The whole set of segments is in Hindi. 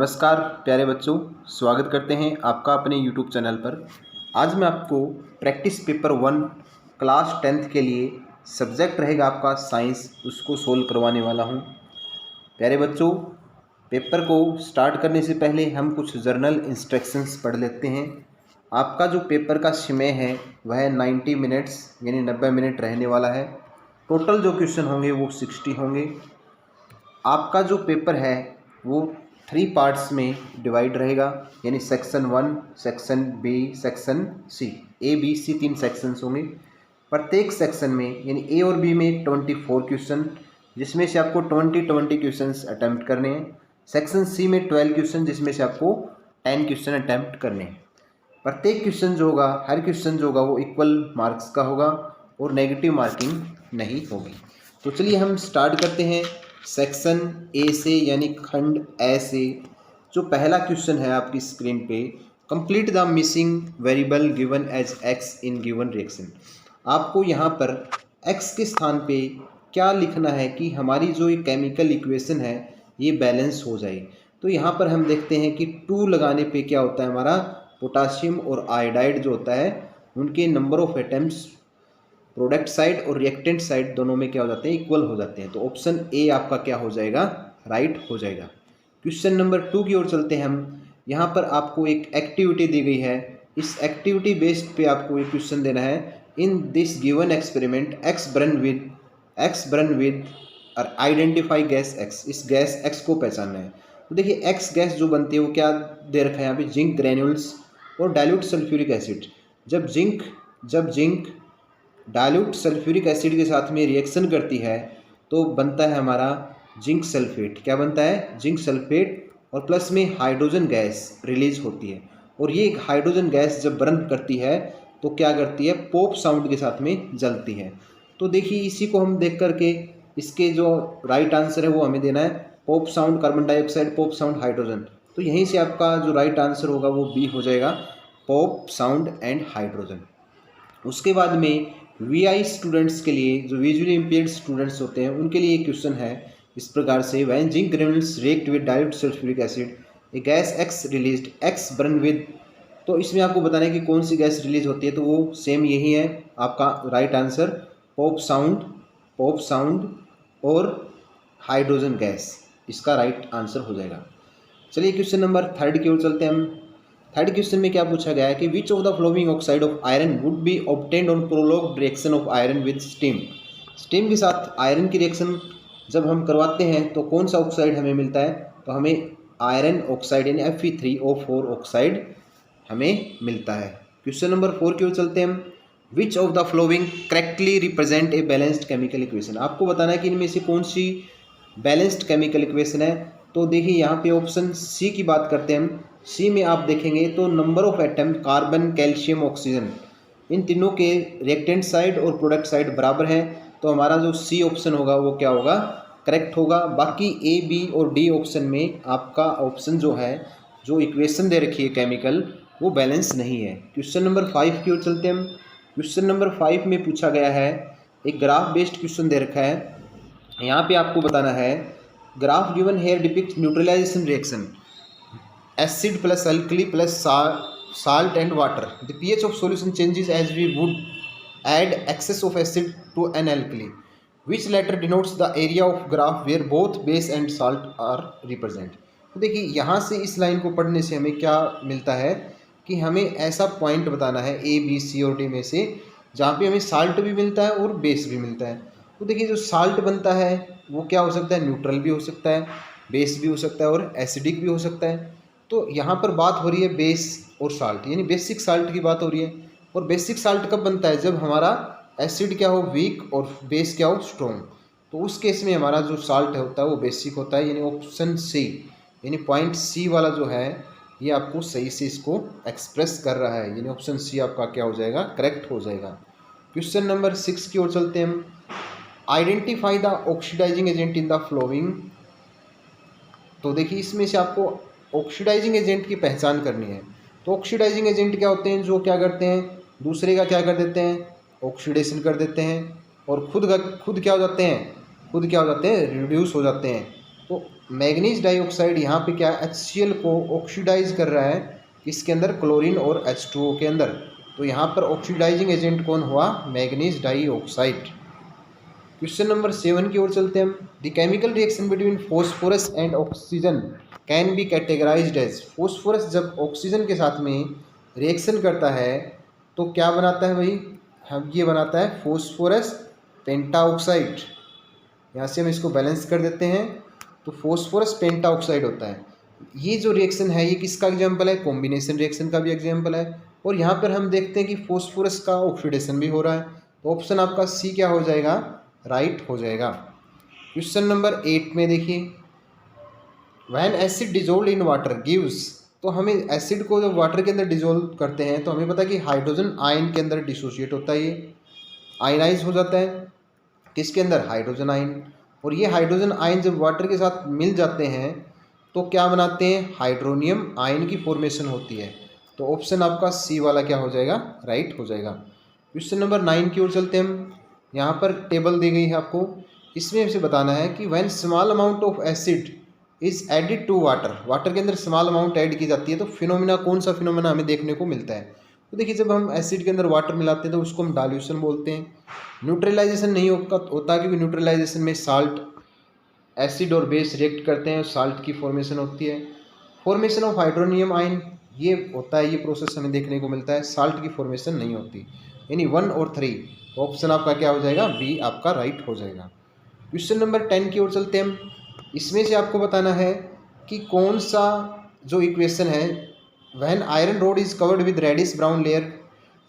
नमस्कार प्यारे बच्चों, स्वागत करते हैं आपका अपने YouTube चैनल पर। आज मैं आपको प्रैक्टिस पेपर 1 क्लास 10th के लिए सब्जेक्ट रहेगा आपका साइंस, उसको सोल्व करवाने वाला हूं। प्यारे बच्चों, पेपर को स्टार्ट करने से पहले हम कुछ जर्नल इंस्ट्रक्शंस पढ़ लेते हैं। आपका जो पेपर का समय है वह 90 मिनट्स यानी 90 मिनट रहने वाला है। टोटल जो क्वेश्चन होंगे वो 60 होंगे। आपका जो पेपर है वो 3 पार्ट्स में डिवाइड रहेगा, यानी section 1, section B, section C. A B C 3 sections होंगे। प्रत्येक सेक्शन में यानी ए और बी में 24 क्वेश्चन, जिसमें से आपको 20 क्वेश्चंस अटैम्प्ट करने हैं। सेक्शन सी में 12 क्वेश्चन, जिसमें से आपको 10 क्वेश्चन अटैम्प्ट करने हैं। प्रत्येक क्वेश्चन जो होगा, हर क्वेश्चन जो होगा वो इक्वल मार्क्स का होगा और नेगेटिव मार्किंग नहीं होगी। तो चलिए हम स्टार्ट करते हैं सेक्शन ए से, यानी खंड ए से। जो पहला क्वेश्चन है आपकी स्क्रीन पे, complete the missing variable given as X in given reaction. आपको यहाँ पर एक्स के स्थान पे क्या लिखना है कि हमारी जो ये केमिकल इक्वेशन है ये बैलेंस हो जाए। तो यहाँ पर हम देखते हैं कि 2 लगाने पे क्या होता है, हमारा पोटासियम और आयोडाइड जो होता है उनके number of atoms product side और रिएक्टेंट साइड दोनों में क्या हो जाते हैं, इक्वल हो जाते हैं। तो ऑप्शन ए आपका क्या हो जाएगा, राइट हो जाएगा। क्वेश्चन नंबर 2 की ओर चलते हैं हम। यहाँ पर आपको एक एक्टिविटी दी गई है। इस एक्टिविटी बेस्ड पे आपको एक क्वेश्चन देना है। In this given experiment x burn with और आइडेंटिफाई गैस एक्स। इस गैस एक्स को पहचानना है। तो देखिए एक्स गैस जो बनती है वो क्या दे रखा है यहाँ पे, जिंक ग्रेन्यूल्स और डाइल्यूट सल्फ्यूरिक एसिड। जब जिंक डाइल्यूट सल्फ्यूरिक एसिड के साथ में रिएक्शन करती है तो बनता है हमारा जिंक सल्फेट। क्या बनता है, जिंक सल्फेट। और प्लस में हाइड्रोजन गैस रिलीज होती है। और ये हाइड्रोजन गैस जब बर्न करती है तो क्या करती है, पॉप साउंड के साथ में जलती है। तो देखिए इसी को हम देख करके इसके जो राइट आंसर है वो हमें देना है, pop sound carbon dioxide, pop sound hydrogen. तो यहीं से आपका जो राइट आंसर होगा वो बी हो जाएगा, पॉप साउंड एंड हाइड्रोजन। उसके बाद में वीआई स्टूडेंट्स के लिए, जो विजुअली इम्पेयर्ड स्टूडेंट्स होते हैं उनके लिए एक क्वेश्चन है इस प्रकार से, when zinc granules react with dilute sulphuric acid A gas x released x burn with. तो इसमें आपको बताना है कि कौन सी गैस रिलीज होती है। तो वो सेम यही है आपका राइट आंसर, पॉप साउंड और हाइड्रोजन गैस, इसका राइट आंसर हो जाएगा। चलिए क्वेश्चन नंबर 3 की ओर चलते हैं हम। थर्ड क्वेश्चन में क्या पूछा गया है कि विच of the flowing oxide of iron would be obtained on prolonged reaction of iron with steam. Steam के साथ आयरन की रिएक्शन जब हम करवाते हैं तो कौन सा ऑक्साइड हमें मिलता है, तो हमें आयरन ऑक्साइड यानी Fe3O4 ऑक्साइड हमें मिलता है। क्वेश्चन नंबर 4 की ओर चलते हैं हम। Which of the flowing correctly represent a balanced chemical equation. आपको बताना है कि इनमें से कौन सी बैलेंस्ड केमिकल इक्वेशन है। तो देखिए यहाँ पे ऑप्शन सी की बात करते हैं हम। सी में आप देखेंगे तो number of atom carbon, calcium, oxygen, इन तीनों के रिएक्टेंट साइड और प्रोडक्ट साइड बराबर हैं। तो हमारा जो सी ऑप्शन होगा वो क्या होगा, करेक्ट होगा। बाकी ए, बी और डी ऑप्शन में आपका ऑप्शन जो है, जो इक्वेशन दे रखी है केमिकल, वो बैलेंस नहीं है। क्वेश्चन नंबर 5 की ओर चलते हैं हम। क्वेश्चन नंबर 5 में पूछा गया है, एक ग्राफ बेस्ड क्वेश्चन दे रखा है। यहाँ पे आपको बताना है, graph given here depict neutralisation reaction acid plus alkali plus salt and water. The pH of solution changes as we would add excess of acid to an alkali. Which letter denotes the area of graph where both base and salt are represent? तो देखिए यहाँ से इस लाइन को पढ़ने से हमें क्या मिलता है कि हमें ऐसा पॉइंट बताना है ए, बी, सी और डी में से जहाँ पे हमें साल्ट भी मिलता है और बेस भी मिलता है। तो देखिए जो साल्ट बनता है वो क्या हो सकता है, न्यूट्रल भी हो सकता है, बेस भी हो सकता है और एसिडिक भी हो सकता है। तो यहाँ पर बात हो रही है बेस और साल्ट, यानी बेसिक साल्ट की बात हो रही है। और बेसिक साल्ट कब बनता है, जब हमारा एसिड क्या हो, वीक, और बेस क्या हो, स्ट्रॉन्ग। तो उस केस में हमारा जो साल्ट होता है वो बेसिक होता है, यानी ऑप्शन सी, यानी पॉइंट सी वाला जो है ये आपको सही से इसको एक्सप्रेस कर रहा है, यानी ऑप्शन सी आपका क्या हो जाएगा, करेक्ट हो जाएगा। क्वेश्चन नंबर 6 की ओर चलते हैं हम। Identify the oxidising agent in the following. तो देखिए इसमें से आपको ऑक्सीडाइजिंग एजेंट की पहचान करनी है। तो ऑक्सीडाइजिंग एजेंट क्या होते हैं, जो क्या करते हैं, दूसरे का क्या कर देते हैं, ऑक्सीडेशन कर देते हैं, और खुद क्या हो जाते हैं, रिड्यूस हो जाते हैं। तो मैग्नीज डाइऑक्साइड यहाँ पे क्या HCl को ऑक्सीडाइज कर रहा है इसके अंदर क्लोरीन और H2O के अंदर। तो यहाँ पर ऑक्सीडाइजिंग एजेंट कौन हुआ? Manganese dioxide. क्वेश्चन नंबर 7 की ओर चलते हैं हम। The chemical reaction between phosphorus and oxygen can be categorised as. Phosphorus जब ऑक्सीजन के साथ में रिएक्शन करता है तो क्या बनाता है भाई? हम ये बनाता है फॉस्फोरस पेंटाऑक्साइड। यहाँ से हम इसको बैलेंस कर देते हैं तो फॉस्फोरस पेंटाऑक्साइड होता है। ये जो रिएक्शन है ये किसका एग्जाम्पल है? कॉम्बिनेशन रिएक्शन का भी एग्जाम्पल है। और यहाँ पर हम देखते हैं कि फॉस्फोरस का ऑक्सीडेशन भी हो रहा है। तो ऑप्शन आपका सी क्या हो जाएगा? राइट हो जाएगा। क्वेश्चन नंबर 8 में देखिए, when acid dissolve in water gives. तो हमें एसिड को जब वाटर के अंदर डिजोल्व करते हैं तो हमें पता है कि हाइड्रोजन आयन के अंदर डिसोशिएट होता है, ये आयनाइज हो जाता है किसके अंदर? Hydrogen ion. और ये हाइड्रोजन आयन जब वाटर के साथ मिल जाते हैं तो क्या बनाते हैं? हाइड्रोनियम आयन की फॉर्मेशन होती है। तो ऑप्शन आपका सी वाला क्या हो जाएगा? राइट हो जाएगा। क्वेश्चन नंबर 9 की ओर चलते हैं हम। यहाँ पर टेबल दी गई है आपको, इसमें हमसे बताना है कि when small amount of acid is added to water. Water के अंदर स्मॉल अमाउंट ऐड की जाती है तो फिनोमिना कौन सा फिनोमिना हमें देखने को मिलता है? तो देखिए, जब हम एसिड के अंदर वाटर मिलाते हैं तो उसको हम डाइल्यूशन बोलते हैं। न्यूट्रलाइजेशन नहीं होता क्योंकि न्यूट्रलाइजेशन में साल्ट, एसिड और बेस रिएक्ट करते हैं, साल्ट की फॉर्मेशन होती है। फॉर्मेशन ऑफ हाइड्रोनियम आयन ये होता है, ये प्रोसेस हमें देखने को मिलता है, साल्ट की फॉर्मेशन नहीं होती। यानी 1 और 3। तो ऑप्शन आपका क्या हो जाएगा? बी आपका राइट हो जाएगा। क्वेश्चन नंबर 10 की ओर चलते हैं हम। इसमें से आपको बताना है कि कौन सा जो इक्वेशन है, when iron rod is covered with reddish brown layer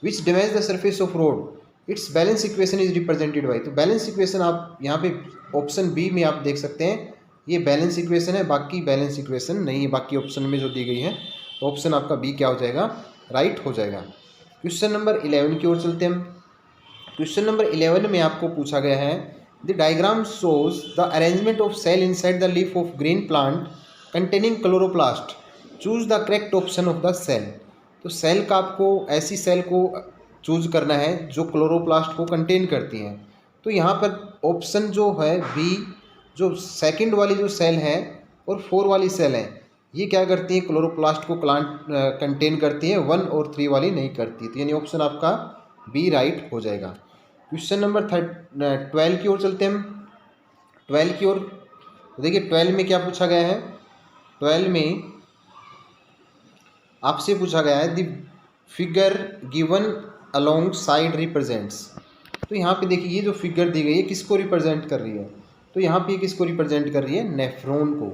which damage the surface of rod its balance equation is represented by. तो बैलेंस इक्वेशन आप यहाँ पे ऑप्शन बी में आप देख सकते हैं, ये बैलेंस इक्वेशन है, बाकी बैलेंस इक्वेशन नहीं है बाकी ऑप्शन में जो दी गई है। तो ऑप्शन आपका बी क्या हो जाएगा? राइट हो जाएगा। क्वेश्चन नंबर 11 की ओर चलते हैं हम। क्वेश्चन नंबर 11 में आपको पूछा गया है, the diagram shows the arrangement of cell inside the leaf of green plant containing chloroplast, choose the correct option of the cell. तो सेल का आपको ऐसी सेल को चूज करना है जो क्लोरोप्लास्ट को कंटेन करती हैं। तो यहाँ पर ऑप्शन जो है बी, जो सेकंड वाली जो सेल है और 4 वाली सेल है, ये क्या करती हैं? क्लोरोप्लास्ट को कंटेन करती हैं, 1 और 3 वाली नहीं करती। तो यानी ऑप्शन आपका बी राइट हो जाएगा। क्वेश्चन नंबर 12 की ओर चलते हैं हम। 12 की ओर देखिए, 12 में क्या पूछा गया है? 12 में आपसे पूछा गया है the figure given along side represents. तो यहाँ पे देखिए, ये जो फिगर दी गई है किसको रिप्रेजेंट कर रही है? तो यहाँ पे किसको रिप्रेजेंट कर रही है? नेफ्रॉन को।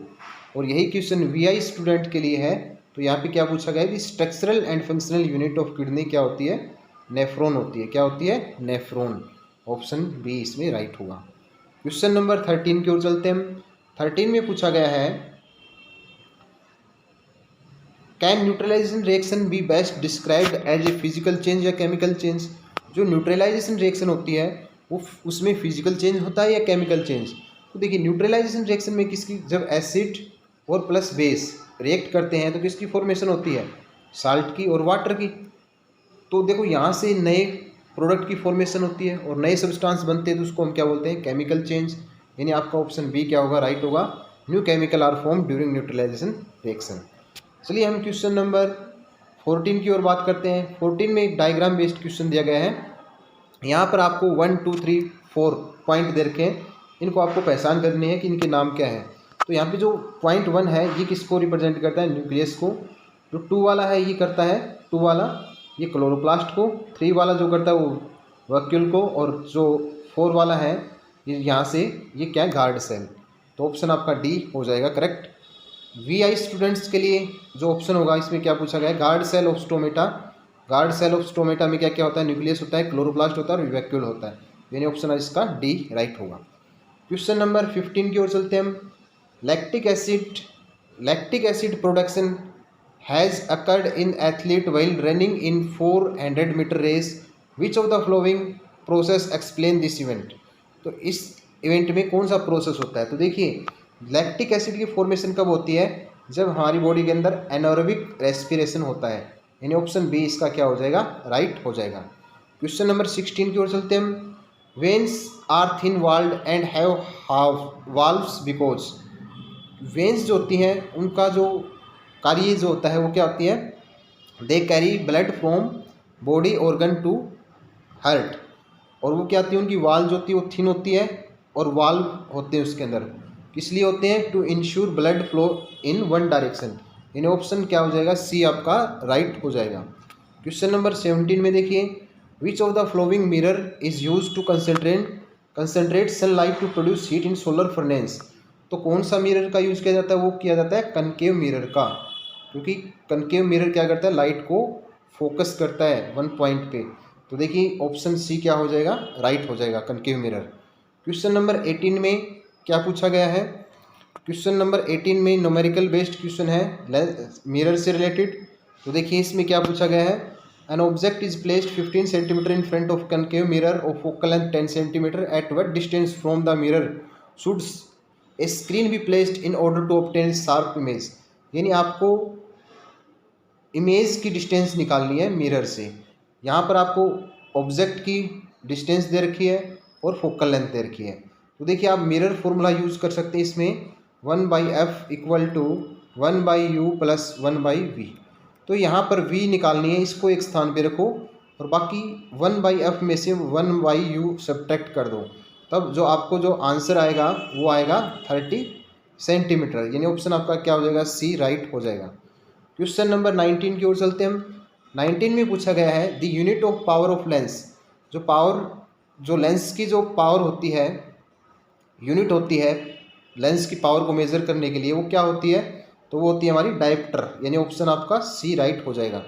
और यही क्वेश्चन वीआई स्टूडेंट के लिए है। तो यहाँ पे क्या पूछा गया है? Structural and functional unit of kidney क्या होती है? नेफ्रॉन होती है। क्या होती है? नेफ्रॉन। ऑप्शन बी इसमें राइट होगा। क्वेश्चन नंबर 13 की ओर चलते हैं हम। 13 में पूछा गया है, can neutralisation reaction be best described as a physical change या केमिकल चेंज। जो न्यूट्रलाइजेशन रिएक्शन होती है वो उसमें फिजिकल चेंज होता है या केमिकल चेंज? तो देखिए, न्यूट्रलाइजेशन रिएक्शन में किसकी, जब एसिड और प्लस बेस रिएक्ट करते हैं तो किसकी फॉर्मेशन होती है? साल्ट की और वाटर की। तो देखो, यहाँ से नए प्रोडक्ट की फॉर्मेशन होती है और नए सब्सटेंस बनते हैं तो उसको हम क्या बोलते हैं? Chemical change. यानी आपका ऑप्शन बी क्या होगा? राइट होगा। New chemical are form during neutralisation reaction. चलिए हम क्वेश्चन नंबर 14 की ओर बात करते हैं। 14 में एक डायग्राम बेस्ड क्वेश्चन दिया गया है। यहाँ पर आपको 1 2 3 4 पॉइंट दे रखे हैं, इनको आपको पहचान करनी है कि इनके नाम क्या है। तो यहाँ पे जो पॉइंट 1 है ये किसको रिप्रेजेंट करता है? न्यूक्लियस को। जो 2 वाला है ये करता है, 2 वाला ये क्लोरोप्लास्ट को। 3 वाला जो करता है वो वैक्यूल को। और जो 4 वाला है ये यहाँ से ये क्या है? Guard cell. तो ऑप्शन आपका डी हो जाएगा करेक्ट। वीआई स्टूडेंट्स के लिए जो ऑप्शन होगा, इसमें क्या पूछा गया है? Guard cell of stomata. Guard cell of stomata में क्या क्या होता है? न्यूक्लियस होता है, क्लोरोप्लास्ट होता है और वैक्यूल होता है। यानी ऑप्शन इसका डी राइट होगा। क्वेश्चन नंबर 15 की ओर चलते हैं हम। Lactic acid production has occurred in athlete while running in 400 metre race, which of the following process explain this event. तो इस इवेंट में कौन सा प्रोसेस होता है? तो देखिए, लैक्टिक एसिड की फॉर्मेशन कब होती है? जब हमारी बॉडी के अंदर एनारोबिक रेस्पिरेशन होता है। यानी ऑप्शन बी इसका क्या हो जाएगा? राइट हो जाएगा। क्वेश्चन नंबर 16 की ओर चलते हैं हम। Veins are thin walled and have valves because. Veins जो होती हैं उनका जो कार्य जो होता है वो क्या होती है, they carry blood from body organ to heart. और वो क्या होती है, उनकी वाल जो होती है वो थिन होती है और वाल होते हैं उसके अंदर, किस लिए होते हैं, to ensure blood flow in one direction. यानी ऑप्शन क्या हो जाएगा, सी आपका राइट हो जाएगा। क्वेश्चन नंबर 17 में देखिए, which of the following mirror is use to concentrate sunlight to produce heat in solar furnace. तो कौन सा मिरर का यूज़ किया जाता है, वो किया जाता है कनकेव मिरर का, क्योंकि कनकेव मिरर क्या करता है, लाइट को फोकस करता है वन पॉइंट पे। तो देखिए ऑप्शन सी क्या हो जाएगा, राइट हो जाएगा, कनकेव मिरर। क्वेश्चन नंबर 18 में क्या पूछा गया है, क्वेश्चन नंबर 18 में न्यूमेरिकल बेस्ड क्वेश्चन है मिरर से रिलेटेड। तो देखिए इसमें क्या पूछा गया है, an object is placed 15 centimetre in front of concave mirror of focal length 10 centimetre, at what distance from the mirror should a screen be placed in order to obtain sharp image. यानी आपको इमेज की डिस्टेंस निकालनी है मिरर से। यहाँ पर आपको ऑब्जेक्ट की डिस्टेंस दे रखी है और फोकल लेंथ दे रखी है। तो देखिए आप मिरर फॉर्मूला यूज़ कर सकते हैं इसमें, 1/f equal to 1/u plus 1/v। तो यहाँ पर v निकालनी है, इसको एक स्थान पे रखो और बाकी 1/f में से 1/u सब्ट्रैक्ट कर दो, तब जो आपको जो आंसर आएगा वो आएगा 30 सेंटीमीटर। यानी ऑप्शन आपका क्या हो जाएगा, सी राइट हो जाएगा। क्वेश्चन नंबर 19 की ओर चलते हैं हम। 19 में पूछा गया है, the unit of power of lens. जो लेंस की जो पावर होती है, यूनिट होती है लेंस की पावर को मेज़र करने के लिए, वो क्या होती है, तो वो होती है हमारी डायप्टर। यानी ऑप्शन आपका सी राइट हो जाएगा।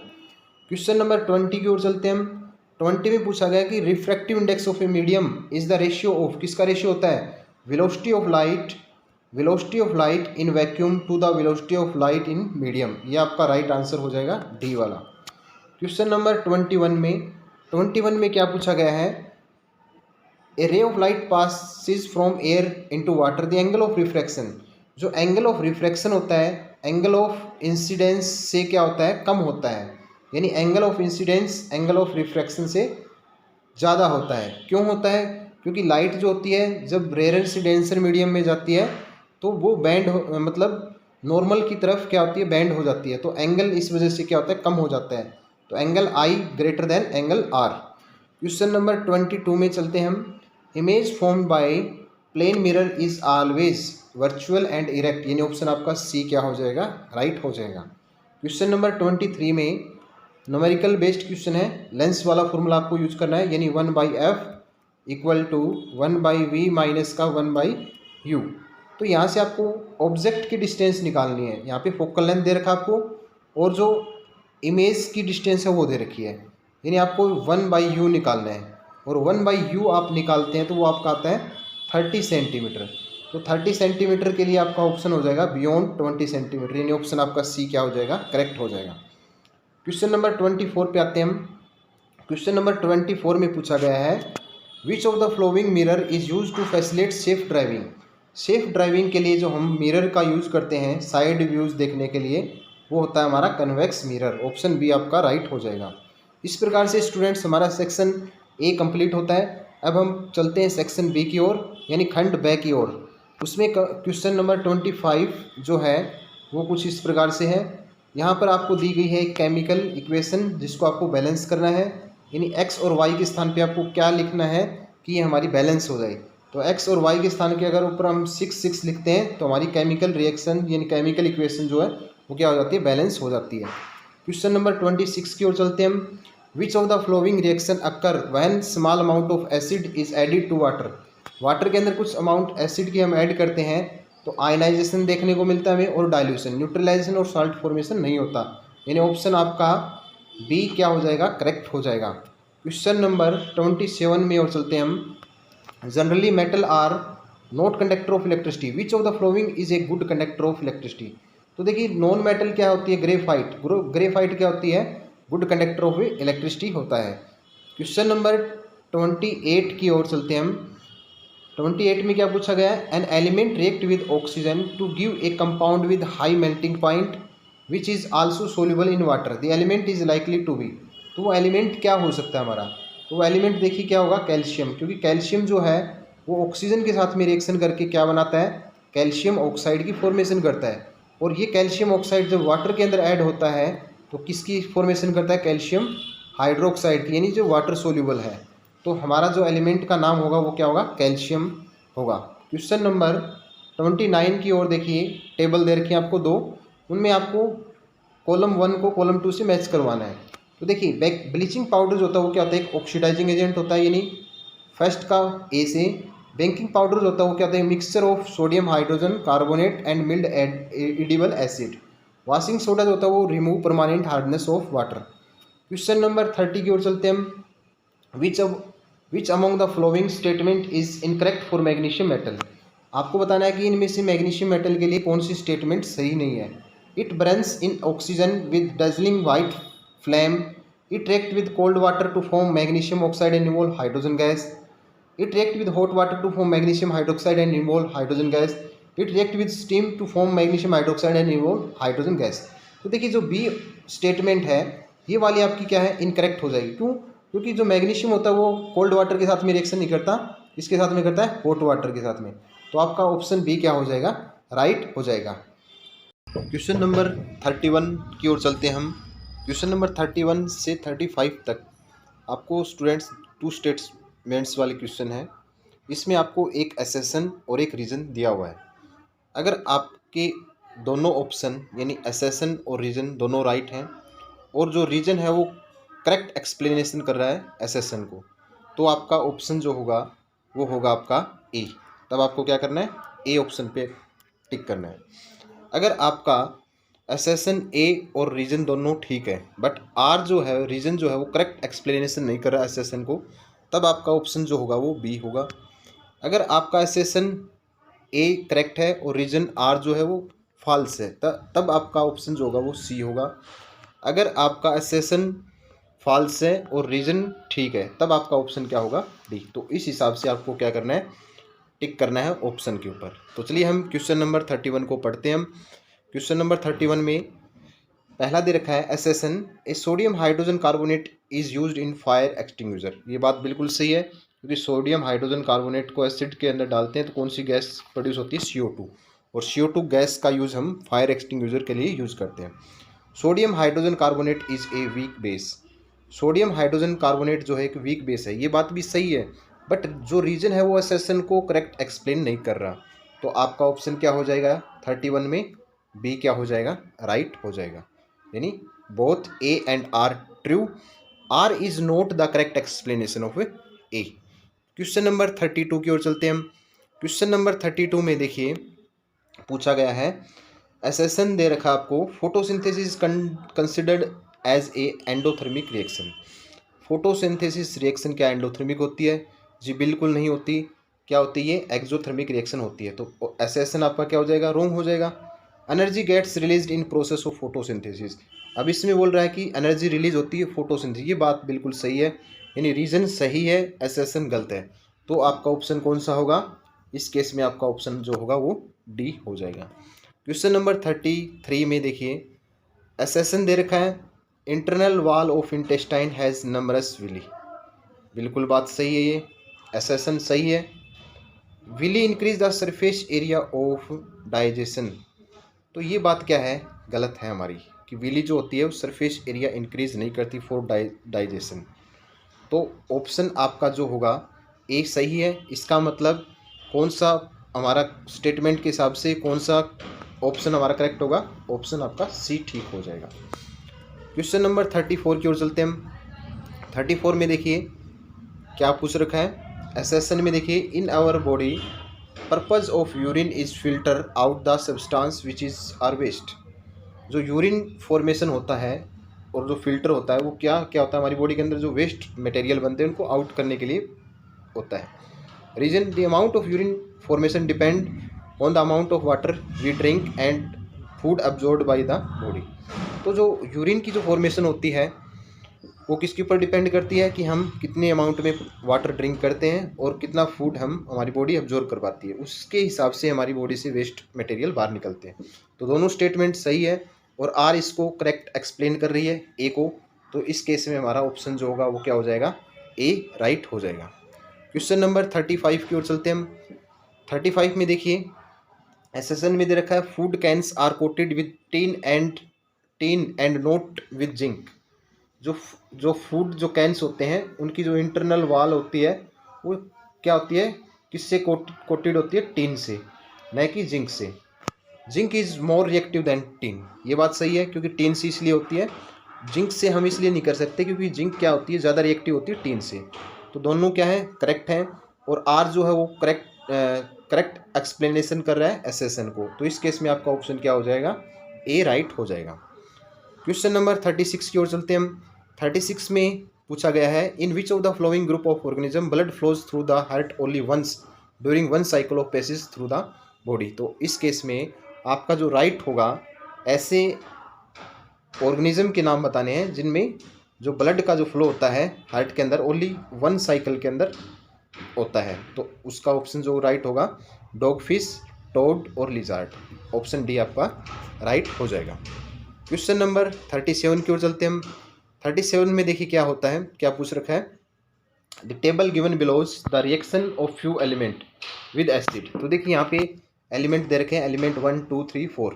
क्वेश्चन नंबर 20 की ओर चलते हैं हम। 20 में पूछा गया कि refractive index of a medium is the ratio of, किसका रेशियो होता है, velocity of light in vacuum to the velocity of light in medium. ये आपका राइट आंसर हो जाएगा, डी वाला। क्वेश्चन नंबर 21 में क्या पूछा गया है, a ray of light passes from air into water, the angle of refraction. जो एंगल ऑफ रिफ्रैक्शन होता है, एंगल ऑफ इंसिडेंस से क्या होता है, कम होता है। यानी angle of incidence angle of refraction से ज़्यादा होता है। क्यों होता है, क्योंकि लाइट जो होती है जब रेयर से डेंसर मीडियम में जाती है तो वो मतलब नॉर्मल की तरफ क्या होती है, बैंड हो जाती है। तो एंगल इस वजह से क्या होता है, कम हो जाता है। तो angle I greater than angle R. Question number 22 में चलते हैं हम। Image formed by plane mirror is always virtual and erect. यानी ऑप्शन आपका सी क्या हो जाएगा, राइट हो जाएगा। क्वेश्चन नंबर 23 में न्यूमेरिकल बेस्ड क्वेश्चन है, लेंस वाला फॉर्मूला आपको यूज करना है। यानी 1/f equal to 1/v minus का 1/u। तो यहाँ से आपको ऑब्जेक्ट की डिस्टेंस निकालनी है। यहाँ पे फोकल लेंथ दे रखा आपको और जो इमेज की डिस्टेंस है वो दे रखी है। यानी आपको 1/u निकालना है और 1/u आप निकालते हैं तो वो आपका आता है 30 सेंटीमीटर। तो 30 सेंटीमीटर के लिए आपका ऑप्शन हो जाएगा बियॉन्ड 20 सेंटीमीटर। यानी ऑप्शन आपका सी क्या हो जाएगा, करेक्ट हो जाएगा। क्वेश्चन नंबर 24 पे आते हैं हम। क्वेश्चन नंबर 24 में पूछा गया है, which of the following mirror is use to facilitate safe driving. Safe driving के लिए जो हम मिरर का यूज़ करते हैं साइड व्यूज़ देखने के लिए, वो होता है हमारा कन्वेक्स मिरर। ऑप्शन बी आपका राइट हो जाएगा। इस प्रकार से स्टूडेंट्स हमारा सेक्शन ए कंप्लीट होता है। अब हम चलते हैं सेक्शन बी की ओर, यानी खंड ब की ओर। उसमें क्वेश्चन नंबर 25 जो है वो कुछ इस प्रकार से है। यहाँ पर आपको दी गई है एक केमिकल इक्वेशन जिसको आपको बैलेंस करना है। यानी एक्स और वाई के स्थान पे आपको क्या लिखना है कि ये हमारी बैलेंस हो जाए। तो एक्स और वाई के स्थान के अगर ऊपर हम 6 लिखते हैं तो हमारी केमिकल रिएक्शन यानी केमिकल इक्वेशन जो है वो क्या हो जाती है, बैलेंस हो जाती है। क्वेश्चन नंबर 26 की ओर चलते हैं हम। Which of the following reaction occur when small amount of acid is added to water. Water के अंदर कुछ अमाउंट एसिड की हम ऐड करते हैं तो आयनाइजेशन देखने को मिलता है हमें और डाइल्यूशन, न्यूट्रलाइजेशन और साल्ट फॉर्मेशन नहीं होता। यानी ऑप्शन आपका बी क्या हो जाएगा, करेक्ट हो जाएगा। क्वेश्चन नंबर 27 में और चलते हैं हम। Generally metal are not conductor of electricity, which of the following is a good conductor of electricity. तो देखिए नॉन मेटल क्या होती है, ग्रेफाइट। ग्रेफाइट क्या होती है, गुड कंडक्टर ऑफ इलेक्ट्रिसिटी होता है। क्वेश्चन नंबर 28 की ओर चलते हैं हम। 28 में क्या पूछा गया है, an element react with oxygen to give a compound with high melting point which is also soluble in water, the element is likely to be. तो वो एलिमेंट क्या हो सकता है हमारा, तो वो एलिमेंट देखिए क्या होगा, कैल्शियम। क्योंकि कैल्शियम जो है वो ऑक्सीजन के साथ में रिएक्शन करके क्या बनाता है, कैल्शियम ऑक्साइड की फॉर्मेशन करता है। और ये कैल्शियम ऑक्साइड जब वाटर के अंदर ऐड होता है तो किसकी फॉर्मेशन करता है? कैल्शियम हाइड्रोक्साइड की, यानी जो वाटर सोल्यूबल है। तो हमारा जो एलिमेंट का नाम होगा वो क्या होगा? कैल्शियम होगा। क्वेश्चन नंबर 29 की ओर देखिए, टेबल दे रखी है आपको दो, उनमें आपको कॉलम 1 को कॉलम 2 से मैच करवाना है। तो देखिए ब्लीचिंग पाउडर जो होता है वो क्या होता है? एक ऑक्सीडाइजिंग एजेंट होता है, यानी फर्स्ट का ए से। बेकिंग पाउडर जो होता है वो क्या होता है? Mixture of sodium hydrogen carbonate and mild edible acid. Washing soda जो होता है वो remove permanent hardness of water. Question number 30 की ओर चलते हैं हम। Which among the following statement is incorrect for magnesium metal. आपको बताना है कि इनमें से मैग्नीशियम मेटल के लिए कौन सी स्टेटमेंट सही नहीं है। It burns in oxygen with dazzling white flame. It react with cold water to form magnesium oxide and evolve hydrogen gas. It react with hot water to form magnesium hydroxide and involve hydrogen gas. It react with steam to form magnesium hydroxide and involve hydrogen gas. तो देखिए जो बी स्टेटमेंट है ये वाली आपकी क्या है? इनकरेक्ट हो जाएगी। क्यों? क्योंकि जो मैग्नीशियम होता है वो कोल्ड वाटर के साथ में रिएक्शन नहीं करता, इसके साथ में करता है हॉट वाटर के साथ में। तो आपका ऑप्शन बी क्या हो जाएगा? राइट हो जाएगा। क्वेश्चन नंबर 31 की ओर चलते हैं हम। क्वेश्चन नंबर 31 से 35 तक आपको स्टूडेंट्स टू स्टेटमेंट्स वाले क्वेश्चन है। इसमें आपको एक एसेसन और एक रीज़न दिया हुआ है। अगर आपके दोनों ऑप्शन यानी एसेसन और रीज़न दोनों राइट हैं और जो रीज़न है वो करेक्ट एक्सप्लेनेशन कर रहा है एसेसन को, तो आपका ऑप्शन जो होगा वो होगा आपका ए। तब आपको क्या करना है? ए ऑप्शन पे टिक करना है। अगर आपका एसेसन ए और रीजन दोनों ठीक है बट आर जो है रीजन जो है वो करेक्ट एक्सप्लेनेशन नहीं कर रहा है एसेसन को, तब आपका ऑप्शन जो होगा वो बी होगा। अगर आपका एसेसन ए करेक्ट है और रीजन आर जो है वो फॉल्स है तब आपका ऑप्शन जो होगा वो सी होगा। अगर आपका एसेसन फॉल्स है और रीजन ठीक है तब आपका ऑप्शन क्या होगा? डी। तो इस हिसाब से आपको क्या करना है? टिक करना है ऑप्शन के ऊपर। तो चलिए हम क्वेश्चन नंबर 31 को पढ़ते हैं। हम क्वेश्चन नंबर 31 में पहला दे रखा है assertion A sodium hydrogen carbonate is used in fire extinguisher. ये बात बिल्कुल सही है क्योंकि सोडियम हाइड्रोजन कार्बोनेट को एसिड के अंदर डालते हैं तो कौन सी गैस प्रोड्यूस होती है? CO2। और CO2 गैस का यूज़ हम फायर एक्सटिंग्विशर के लिए यूज़ करते हैं। Sodium hydrogen carbonate is a weak base. Sodium hydrogen carbonate जो है एक वीक बेस है, ये बात भी सही है बट जो रीजन है वो एसेसन को करेक्ट एक्सप्लेन नहीं कर रहा। तो आपका ऑप्शन क्या हो जाएगा? 31 में बी क्या हो जाएगा? राइट हो जाएगा। यानी both A and R true. R is not the correct explanation of A. Question number 32 की ओर चलते हैं हम। क्वेश्चन नंबर 32 में देखिए पूछा गया है, एसेसन दे रखा आपको, photosynthesis considered as a endothermic reaction. Photosynthesis reaction क्या एंडोथर्मिक होती है? जी बिल्कुल नहीं होती। क्या होती है? ये एक्सोथर्मिक रिएक्शन होती है। तो एसेसन आपका क्या हो जाएगा? रॉन्ग हो जाएगा। Energy gets released in process of photosynthesis. अब इसमें बोल रहा है कि एनर्जी रिलीज होती है फोटोसिंथेसिस, ये बात बिल्कुल सही है, यानी रीजन सही है, एसेसन गलत है। तो आपका ऑप्शन कौन सा होगा? इस केस में आपका ऑप्शन जो होगा वो डी हो जाएगा। क्वेश्चन नंबर 33 में देखिए एसेसन दे रखा है, internal wall of intestine has numbers villi. बिल्कुल बात सही है, ये एसेसन सही है। Villi increase the surface area of digestion. तो ये बात क्या है? गलत है हमारी, कि विली जो होती है वो सरफेस एरिया इंक्रीज नहीं करती फॉर डाइजेशन। तो ऑप्शन आपका जो होगा ए सही है। इसका मतलब कौन सा हमारा स्टेटमेंट के हिसाब से कौन सा ऑप्शन हमारा करेक्ट होगा? ऑप्शन आपका सी ठीक हो जाएगा। क्वेश्चन नंबर 34 की ओर चलते हैं हम। 34 में देखिए क्या पूछ रखा है, एसेसन में देखिए, in our body purpose of urine is filter out the substance which is are waste. जो यूरिन फॉर्मेशन होता है और जो फिल्टर होता है वो क्या क्या होता है? हमारी बॉडी के अंदर जो वेस्ट मटेरियल बनते हैं उनको आउट करने के लिए होता है। Reason the amount of urine formation depend on the amount of water we drink and food absorbed by the body. तो जो यूरिन की जो फॉर्मेशन होती है वो किसके ऊपर डिपेंड करती है कि हम कितने अमाउंट में वाटर ड्रिंक करते हैं और कितना फूड हम हमारी बॉडी अब्जॉर्ब कर पाती है, उसके हिसाब से हमारी बॉडी से वेस्ट मटेरियल बाहर निकलते हैं। तो दोनों स्टेटमेंट सही है और आर इसको करेक्ट एक्सप्लेन कर रही है ए को। तो इस केस में हमारा ऑप्शन जो होगा वो क्या हो जाएगा? ए राइट हो जाएगा। क्वेश्चन नंबर 35 की ओर चलते हैं हम। 35 में देखिए एसेसन में दे रखा है food cans are coated with tin and not with zinc. जो जो फूड जो कैंस होते हैं उनकी जो इंटरनल वॉल होती है वो क्या होती है, किससे कोटेड होती है, टीन से, न कि जिंक से। Zinc is more reactive than tin, ये बात सही है, क्योंकि टीन से इसलिए होती है, जिंक से हम इसलिए नहीं कर सकते क्योंकि जिंक क्या होती है, ज़्यादा रिएक्टिव होती है टीन से। तो दोनों क्या है, करेक्ट हैं। और आर जो है वो करेक्ट एक्सप्लेनेशन कर रहा है एसेसन को। तो इस केस में आपका ऑप्शन क्या हो जाएगा, ए राइट हो जाएगा। क्वेश्चन नंबर 36 की ओर चलते हैं हम। 36 में पूछा गया है, in which of the following group of organism blood flows through the heart only once during one cycle of passage through the body. तो इस केस में आपका जो राइट होगा, ऐसे ऑर्गेनिज्म के नाम बताने हैं जिनमें जो ब्लड का जो फ्लो होता है हार्ट के अंदर ओनली वन साइकिल के अंदर होता है। तो उसका ऑप्शन जो राइट होगा, डॉग फिश, टोड और लिजार्ड। ऑप्शन डी आपका राइट हो जाएगा। क्वेश्चन नंबर 37 की ओर चलते हैं हम। 37 में देखिए क्या होता है, क्या पूछ रखा है, the table given below shows the reaction of few element with acid. तो देखिए यहाँ पे एलिमेंट दे रखे हैं, एलिमेंट 1 2 3 4।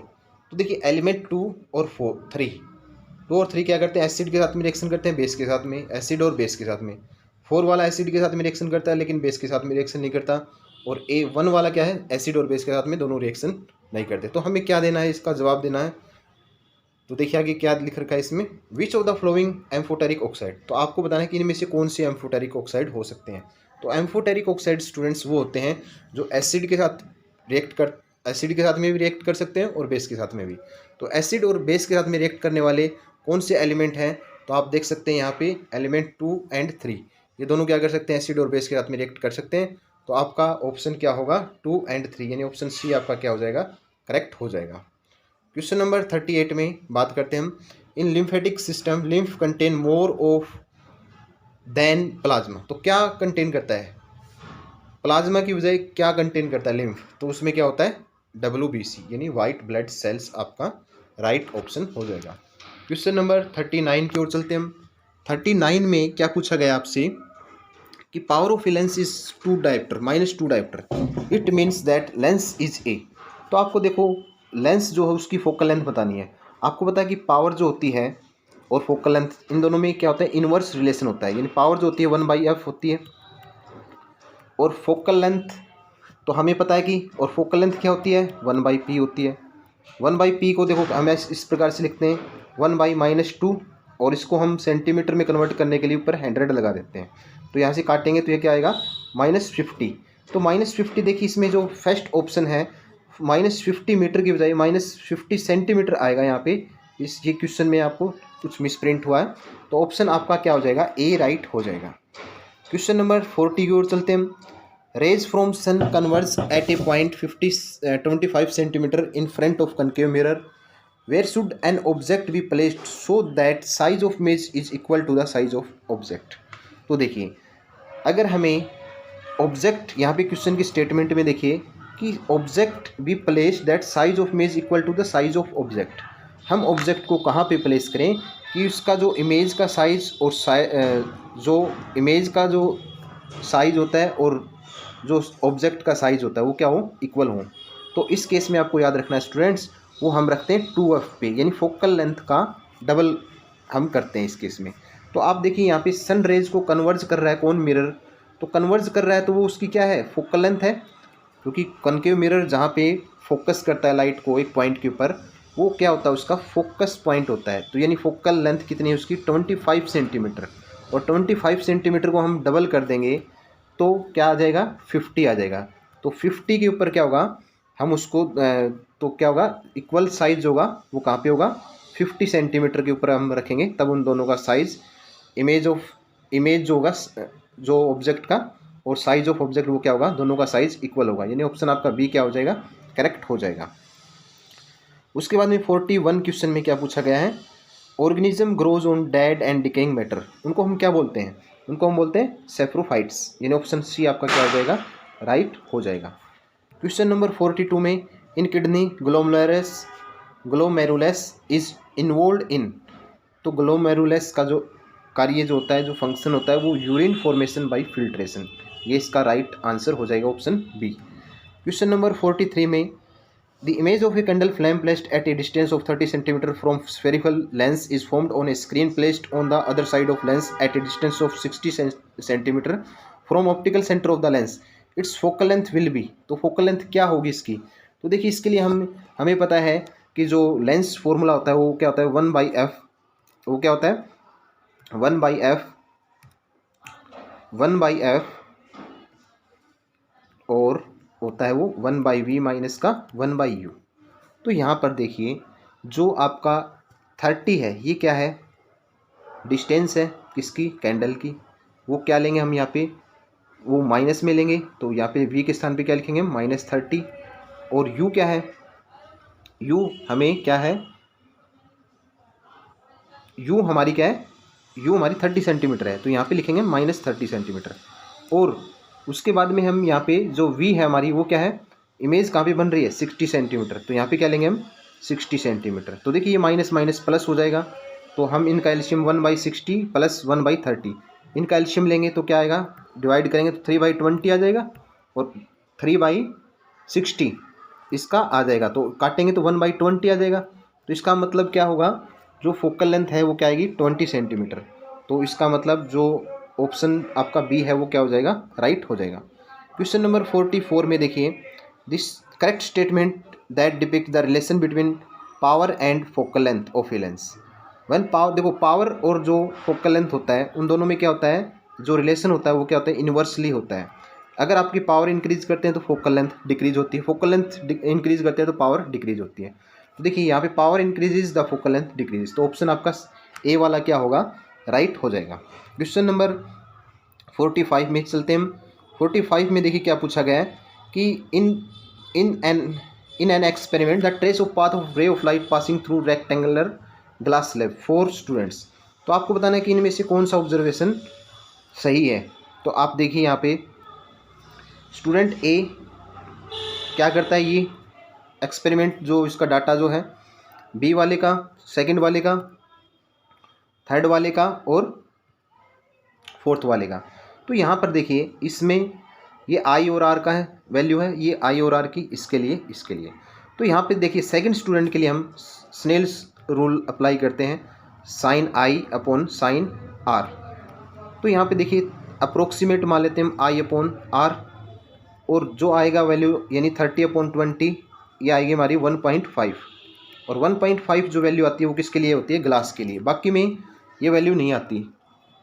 तो देखिए एलिमेंट 2 और 3 क्या करते हैं, एसिड के साथ में रिएक्शन करते हैं, बेस के साथ में, एसिड और बेस के साथ में। 4 वाला एसिड के साथ में रिएक्शन करता है लेकिन बेस के साथ में रिएक्शन नहीं करता। और A1 वाला क्या है, एसिड और बेस के साथ में दोनों रिएक्शन नहीं करते। तो हमें क्या देना है, इसका जवाब देना है। तो देखिए आगे क्या लिख रखा है इसमें, विच of the flowing amphoteric oxide. तो आपको बताना है कि इनमें से कौन से एम्फोटेरिक ऑक्साइड हो सकते हैं। तो एम्फोटेरिक ऑक्साइड स्टूडेंट्स वो होते हैं जो एसिड के साथ एसिड के साथ में भी रिएक्ट कर सकते हैं और बेस के साथ में भी। तो एसिड और बेस के साथ में रिएक्ट करने वाले कौन से एलिमेंट हैं, तो आप देख सकते हैं यहाँ पे एलिमेंट 2 और 3, ये दोनों क्या कर सकते हैं, एसिड और बेस के साथ में रिएक्ट कर सकते हैं। तो आपका ऑप्शन क्या होगा, 2 और 3, यानी ऑप्शन सी आपका क्या हो जाएगा, करेक्ट हो जाएगा। क्वेश्चन नंबर 38 में बात करते हैं हम, in lymphatic system lymph contain more of than plasma. तो क्या कंटेन करता है, प्लाज्मा की बजाय क्या कंटेन करता है, लिम्फ। तो उसमें क्या होता है, WBC यानी वाइट ब्लड सेल्स आपका राइट ऑप्शन हो जाएगा। क्वेश्चन नंबर 39 की ओर चलते हैं हम। 39 में क्या पूछा गया आपसे कि power of lens is 2 dioptre -2 dioptre, it means that lens is a. तो आपको देखो लेंस जो है उसकी फोकल लेंथ बतानी है। आपको पता है कि पावर जो होती है और फोकल लेंथ इन दोनों में क्या होता है, इनवर्स रिलेशन होता है, यानी पावर जो होती है 1/f होती है और फोकल लेंथ तो हमें पता है कि, और फोकल लेंथ क्या होती है, 1/p होती है। 1/p को देखो हम इस प्रकार से लिखते हैं 1/-2, और इसको हम सेंटीमीटर में कन्वर्ट करने के लिए ऊपर 100 लगा देते हैं। तो यहाँ से काटेंगे तो ये क्या आएगा, -50। तो -50 देखिए इसमें जो फर्स्ट ऑप्शन है -50 मीटर की बजाय -50 सेंटीमीटर आएगा यहाँ पे। ये क्वेश्चन में आपको कुछ मिसप्रिंट हुआ है। तो ऑप्शन आपका क्या हो जाएगा, ए राइट हो जाएगा। क्वेश्चन नंबर 40 की ओर चलते हैं हम। Rays from sun converge at a point 25 centimetre in front of concave mirror, where should an object be placed so that size of image is equal to the size of object. तो देखिए अगर हमें ऑब्जेक्ट, यहाँ पे क्वेश्चन की स्टेटमेंट में देखिए कि object be place that size of image equal to the size of object. हम ऑब्जेक्ट को कहाँ पे प्लेस करें कि उसका जो इमेज का साइज और जो इमेज का जो साइज होता है और जो ऑब्जेक्ट का साइज होता है वो क्या हो, इक्वल हो। तो इस केस में आपको याद रखना है स्टूडेंट्स, वो हम रखते हैं 2f पे, यानी फोकल लेंथ का डबल हम करते हैं इस केस में। तो आप देखिए यहाँ पे सन रेज को कन्वर्ज कर रहा है कौन, मिरर। तो कन्वर्ज कर रहा है तो वो उसकी क्या है, फोकल लेंथ है, क्योंकि कनकेव मिरर जहाँ पे फोकस करता है लाइट को एक पॉइंट के ऊपर, वो क्या होता है, उसका फोकस पॉइंट होता है। तो यानी फोकल लेंथ कितनी है उसकी, 25 सेंटीमीटर। और 25 सेंटीमीटर को हम डबल कर देंगे तो क्या आ जाएगा, 50 आ जाएगा। तो 50 के ऊपर क्या होगा, हम उसको तो क्या होगा, इक्वल साइज होगा वो कहाँ पे होगा, 50 सेंटीमीटर के ऊपर हम रखेंगे, तब उन दोनों का साइज इमेज जो होगा जो ऑब्जेक्ट का और साइज ऑफ ऑब्जेक्ट वो क्या होगा, दोनों का साइज इक्वल होगा। यानी ऑप्शन आपका बी क्या हो जाएगा, करेक्ट हो जाएगा। उसके बाद में 41 क्वेश्चन में क्या पूछा गया है, organism grows on dead and decaying matter. उनको हम क्या बोलते हैं, उनको हम बोलते हैं सेफ्रोफाइट्स। यानी ऑप्शन सी आपका क्या हो जाएगा, राइट हो जाएगा। क्वेश्चन नंबर 42 में, इन kidney glomerulus is involve in. तो ग्लोमेरुलस का जो कार्य जो होता है, जो फंक्शन होता है, वो यूरिन फॉर्मेशन बाय फिल्ट्रेशन। ये इसका राइट आंसर हो जाएगा ऑप्शन बी। क्वेश्चन नंबर 43 में, The image of a candle flame placed at a distance of 30 cm from spherical lens is formed on a screen placed on the other side of lens at a distance of 60 cm from optical center of the lens. Its focal length will be, तो फोकल लेंथ क्या होगी इसकी? तो देखिए इसके लिए हमें पता है कि जो लेंस फॉर्मूला होता है वो क्या होता है 1/f, वो क्या होता है 1/f और होता है वो 1/v माइनस का 1/u। तो यहाँ पर देखिए जो आपका 30 है ये क्या है, डिस्टेंस है किसकी, कैंडल की। वो क्या लेंगे हम यहाँ पे, वो माइनस में लेंगे, तो यहाँ पे v के स्थान पे क्या लिखेंगे -30। और u क्या है, u हमें क्या है, u हमारी क्या है, u हमारी 30 सेंटीमीटर है, तो यहाँ पे लिखेंगे -30 सेंटीमीटर। और उसके बाद में हम यहाँ पे जो v है हमारी वो क्या है, इमेज कहाँ पे बन रही है 60 सेंटीमीटर, तो यहाँ पे क्या लेंगे हम 60 सेंटीमीटर। तो देखिए ये माइनस माइनस प्लस हो जाएगा, तो हम इनका एलसीएम 1/60 प्लस 1/30, इनका एलसीएम लेंगे तो क्या आएगा, डिवाइड करेंगे तो 3/20 आ जाएगा और 3/60 इसका आ जाएगा, तो काटेंगे तो 1/20 आ जाएगा। तो इसका मतलब क्या होगा, जो फोकल लेंथ है वो क्या आएगी 20 सेंटीमीटर। तो इसका मतलब जो ऑप्शन आपका बी है वो क्या हो जाएगा, राइट हो जाएगा। क्वेश्चन नंबर 44 में देखिए, this correct statement that depict the relation between power and focal length of a lens. One power, देखो पावर और जो फोकल लेंथ होता है उन दोनों में क्या होता है, जो रिलेशन होता है वो क्या होता है, इन्वर्सली होता है। अगर आपकी पावर इंक्रीज करते हैं तो फोकल लेंथ डिक्रीज होती है, फोकल लेंथ इंक्रीज करते हैं तो पावर डिक्रीज होती है। तो देखिए यहाँ पे power increases the focal length decreases, तो ऑप्शन आपका ए वाला क्या होगा, राइट हो जाएगा। क्वेश्चन नंबर 45 में चलते हैं हम। 45 में देखिए क्या पूछा गया है कि in an experiment the trace of path of रे of light passing through rectangular glass slab for students. तो आपको बताना है कि इनमें से कौन सा ऑब्जर्वेशन सही है। तो आप देखिए यहाँ पे स्टूडेंट ए क्या करता है, ये एक्सपेरिमेंट जो इसका डाटा जो है बी वाले का, सेकंड वाले का, थर्ड वाले का और फोर्थ वाले का। तो यहाँ पर देखिए इसमें ये आई और आर का है वैल्यू है, ये आई और आर की इसके लिए इसके लिए। तो यहाँ पे देखिए सेकंड स्टूडेंट के लिए हम स्नेल्स रूल अप्लाई करते हैं, sine I upon sine R. तो यहाँ पे देखिए अप्रोक्सीमेट मान लेते हैं हम आई अपॉन आर, और जो आएगा वैल्यू यानी 30/20 ये आएगी हमारी 1.5, और 1.5 जो वैल्यू आती है वो किसके लिए होती है, ग्लास के लिए। बाकी में ये वैल्यू नहीं आती,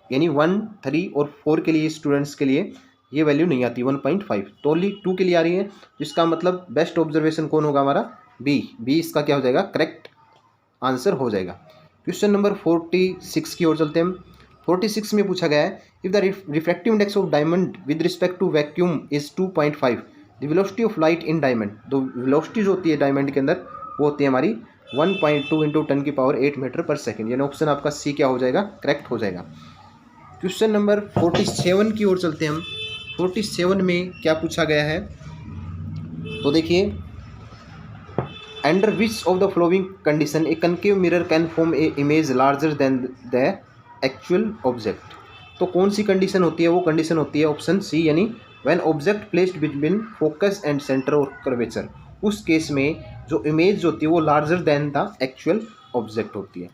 यानी 1, 3 और 4 के लिए स्टूडेंट्स के लिए ये वैल्यू नहीं आती 1.5, तो ओनली 2 के लिए आ रही है। जिसका मतलब बेस्ट ऑब्जर्वेशन कौन होगा हमारा, बी इसका क्या हो जाएगा, करेक्ट आंसर हो जाएगा। क्वेश्चन नंबर 46 की ओर चलते हैं हम। 46 में पूछा गया है, if the refractive index of diamond with respect to vacuum is 2.5, the velocity of light in diamond. तो वेलोसिटी जो होती है डायमंड के अंदर वो होती है हमारी 1.2 × 10⁸ मीटर पर सेकेंड, यानी ऑप्शन आपका सी क्या हो जाएगा, करेक्ट हो जाएगा। क्वेश्चन नंबर 47 की ओर चलते हैं हम। 47 में क्या पूछा गया है, तो देखिए under which of the flowing condition A concave mirror can form A image larger than the actual object. तो कौन सी कंडीशन होती है, वो कंडीशन होती है ऑप्शन सी, यानी when object placed between focus and centre और कर्वेचर। उस केस में जो इमेज होती है वो larger than the actual object होती है।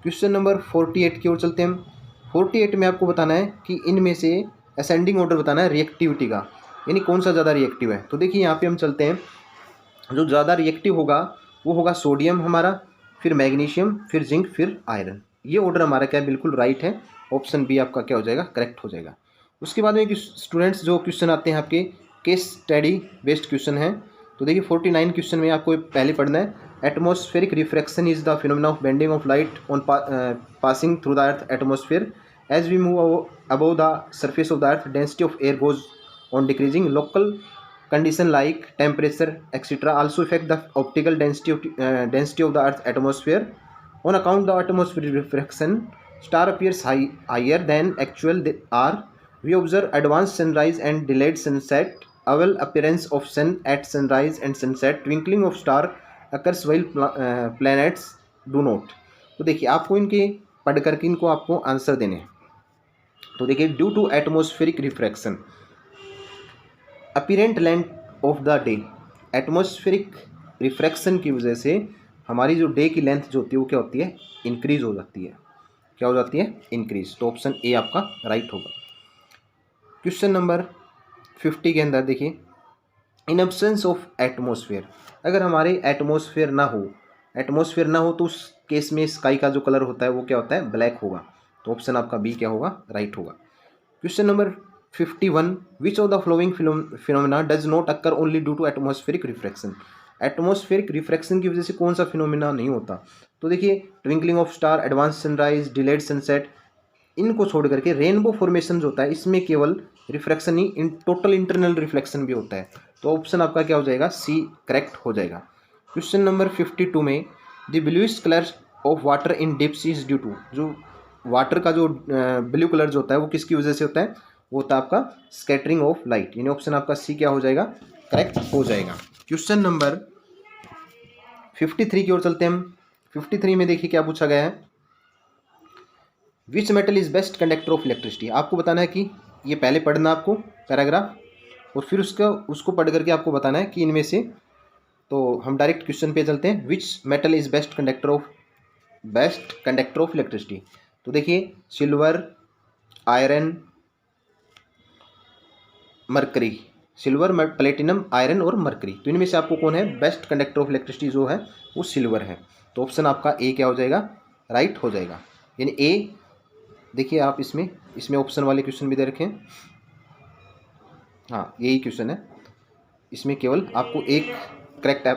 क्वेश्चन नंबर 48 की ओर चलते हैं हम। 48 में आपको बताना है कि इनमें से असेंडिंग ऑर्डर बताना है रिएक्टिविटी का, यानी कौन सा ज़्यादा रिएक्टिव है। तो देखिए यहाँ पे हम चलते हैं, जो ज़्यादा रिएक्टिव होगा वो होगा सोडियम हमारा, फिर मैग्नीशियम, फिर जिंक, फिर आयरन। ये ऑर्डर हमारा क्या है, बिल्कुल राइट है, ऑप्शन बी आपका क्या हो जाएगा, करेक्ट हो जाएगा। उसके बाद में स्टूडेंट्स जो क्वेश्चन आते हैं आपके केस स्टडी बेस्ड क्वेश्चन हैं। तो देखिए 49 क्वेश्चन में आपको पहले पढ़ना है, atmospheric refraction is the phenomena of bending of light on passing through the earth atmosphere as we move above the surface of the earth density of air goes on decreasing. Local condition like temperature etc also affect the optical density of the earth atmosphere. On account the atmospheric refraction, star appears higher than actual they are. We observe advanced sunrise and delayed sunset. Oval appearance of sun at sunrise and sunset. Twinkling of star occurs while planets do not. तो देखिए आपको इनके पढ़ करके इनको आपको आंसर देने हैं। तो देखिए due to atmospheric refraction apparent length of the day, atmospheric refraction की वजह से हमारी जो डे की लेंथ जो होती है वो क्या होती है, इंक्रीज हो जाती है। क्या हो जाती है, इंक्रीज। तो ऑप्शन ए आपका राइट होगा। क्वेश्चन नंबर 50 के अंदर देखिए, इन एब्सेंस ऑफ एटमॉस्फेयर, अगर हमारे एटमॉस्फेयर ना हो तो उस केस में स्काई का जो कलर होता है वो क्या होता है, ब्लैक होगा। तो ऑप्शन आपका बी क्या होगा, राइट होगा। Question number 51, which of the following phenomena does not occur only due to atmospheric refraction. Atmospheric refraction की वजह से कौन सा फिनोमिना नहीं होता। तो देखिए, twinkling of star, advance sunrise, delayed sunset, इनको छोड़ करके रेनबो फॉर्मेशन जो होता है इसमें केवल रिफ्रैक्शन ही टोटल इंटरनल रिफ्लेक्शन भी होता है। तो ऑप्शन आपका क्या हो जाएगा, सी करेक्ट हो जाएगा। क्वेश्चन नंबर 52 में, the bluish colour of water in deep sea is due to, जो वाटर का जो ब्लू कलर जो होता है वो किसकी वजह से होता है, वो होता है आपका स्कैटरिंग ऑफ लाइट, यानी ऑप्शन आपका सी क्या हो जाएगा, करेक्ट हो जाएगा। क्वेश्चन नंबर 53 की ओर चलते हैं हम। 53 में देखिए क्या पूछा गया है, which metal is best conductor of electricity. आपको बताना है कि ये पहले पढ़ना आपको पैराग्राफ, और फिर उसको पढ़ करके आपको बताना है कि इनमें से, तो हम डायरेक्ट क्वेश्चन पे चलते हैं। Which metal is best conductor of electricity. तो देखिए, silver, iron, mercury, silver, platinum, iron और मरकरी, तो इनमें से आपको कौन है बेस्ट कंडक्टर ऑफ इलेक्ट्रिसिटी जो है वो सिल्वर है। तो ऑप्शन आपका ए क्या हो जाएगा, राइट हो जाएगा। यानी ए, देखिए आप इसमें ऑप्शन वाले क्वेश्चन भी दे रखे हैं, हाँ यही क्वेश्चन है, इसमें केवल आपको एक करेक्ट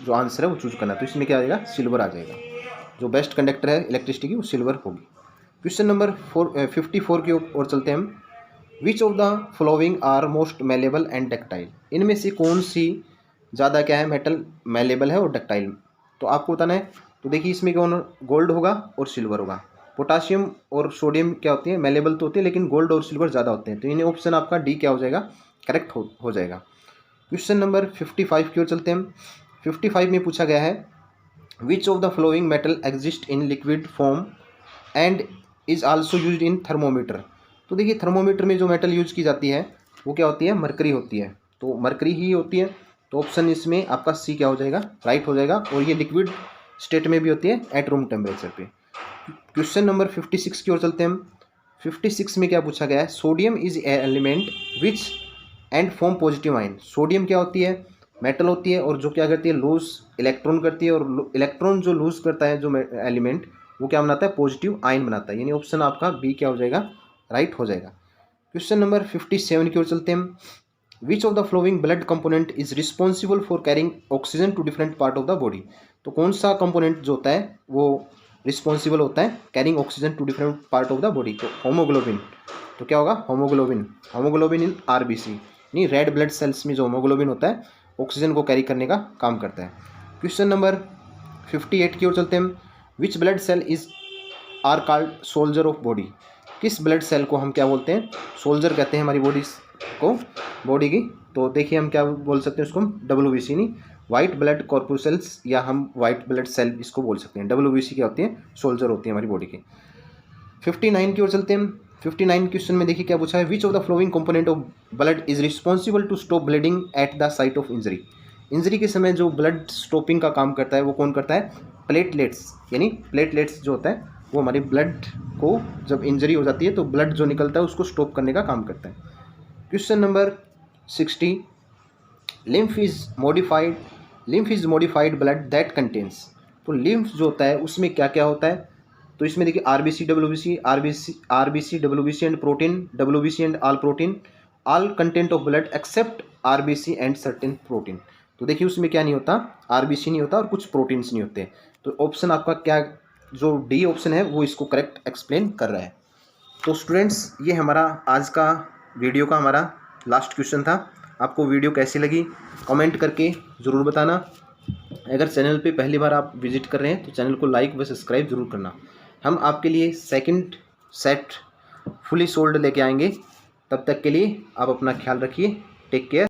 जो आंसर है वो चूज करना है। तो इसमें क्या आ जाएगा, सिल्वर आ जाएगा। जो बेस्ट कंडक्टर है इलेक्ट्रिसिटी की वो सिल्वर होगी। क्वेश्चन नंबर 54 की ओर चलते हैं हम। Which of the following are most malleable and ductile. इनमें से कौन सी ज़्यादा क्या है, मेटल मेलेबल है और डक्टाइल। तो आपको बताना है। तो देखिए, इसमें कौन, गोल्ड होगा और सिल्वर होगा। पोटाशियम और सोडियम क्या होती है, मेलेबल तो होती है, लेकिन गोल्ड और सिल्वर ज़्यादा होते हैं। तो इन्हें ऑप्शन आपका डी क्या हो जाएगा, करेक्ट हो जाएगा। क्वेश्चन नंबर 55 की ओर चलते हैं हम। 55 में पूछा गया है, which of the flowing metal exist in liquid form and is also used in thermometer. तो देखिए, थर्मोमीटर में जो मेटल यूज की जाती है वो क्या होती है, मरकरी होती है। तो मरकरी ही होती है। तो ऑप्शन इसमें आपका सी क्या हो जाएगा, राइट हो जाएगा। और ये लिक्विड स्टेट में भी होती है एट रूम टेम्परेचर पे। क्वेश्चन नंबर 56 की ओर चलते हैं हम। 56 में क्या पूछा गया है, sodium is element which and form positive ion. Sodium क्या होती है, मेटल होती है, और जो क्या करती है, लूज इलेक्ट्रॉन करती है, और इलेक्ट्रॉन जो लूज करता है जो एलिमेंट, वो क्या बनाता है, पॉजिटिव आयन बनाता है। यानी ऑप्शन आपका बी क्या हो जाएगा, राइट हो जाएगा। क्वेश्चन नंबर 57 की ओर चलते हैं हम। Which of the following blood component is responsible for carrying oxygen to different part of the body. तो कौन सा कंपोनेंट जो होता है वो रिस्पॉन्सिबल होता है carrying oxygen to different part of the body. तो होमोग्लोबिन। तो क्या होगा, होमोग्लोबिन इन आरबीसी, यानी रेड ब्लड सेल्स में जो होमोग्लोबिन होता है ऑक्सीजन को कैरी करने का काम करता है। क्वेश्चन नंबर 58 की ओर चलते हैं। Which blood cell is are called soldier of body. किस ब्लड सेल को हम क्या बोलते हैं, सोल्जर कहते हैं हमारी बॉडी की। तो देखिए, हम क्या बोल सकते हैं उसको, WBC, नहीं वाइट ब्लड कॉर्पुसेल्स, या हम वाइट ब्लड सेल इसको बोल सकते हैं। WBC क्या होती है, सोल्जर होती है हमारी बॉडी की। 59 की ओर चलते हैं। 59 क्वेश्चन में देखिए क्या पूछा है, which of the following component of blood is responsible to stop bleeding at the site of injury. Injury के समय जो ब्लड स्टॉपिंग का काम करता है वो कौन करता है, प्लेटलेट्स। यानी प्लेटलेट्स जो होता है वो हमारी ब्लड को, जब इंजरी हो जाती है तो ब्लड जो निकलता है उसको स्टॉप करने का काम करता है। Question number 60, lymph is modified blood that contains. तो लिम्फ जो होता है उसमें क्या क्या होता है। तो इसमें देखिए, RBC and protein, WBC and all protein, all content of blood except RBC and certain protein. तो देखिए, उसमें क्या नहीं होता, RBC नहीं होता और कुछ प्रोटीन्स नहीं होते। तो ऑप्शन आपका क्या, जो डी ऑप्शन है वो इसको करेक्ट एक्सप्लेन कर रहा है। तो स्टूडेंट्स, ये हमारा आज का वीडियो का हमारा लास्ट क्वेश्चन था। आपको वीडियो कैसी लगी कमेंट करके ज़रूर बताना। अगर चैनल पे पहली बार आप विजिट कर रहे हैं तो चैनल को लाइक व सब्सक्राइब ज़रूर करना। हम आपके लिए सेकंड सेट फुली सोल्ड लेके आएंगे। तब तक के लिए आप अपना ख्याल रखिए। Take care.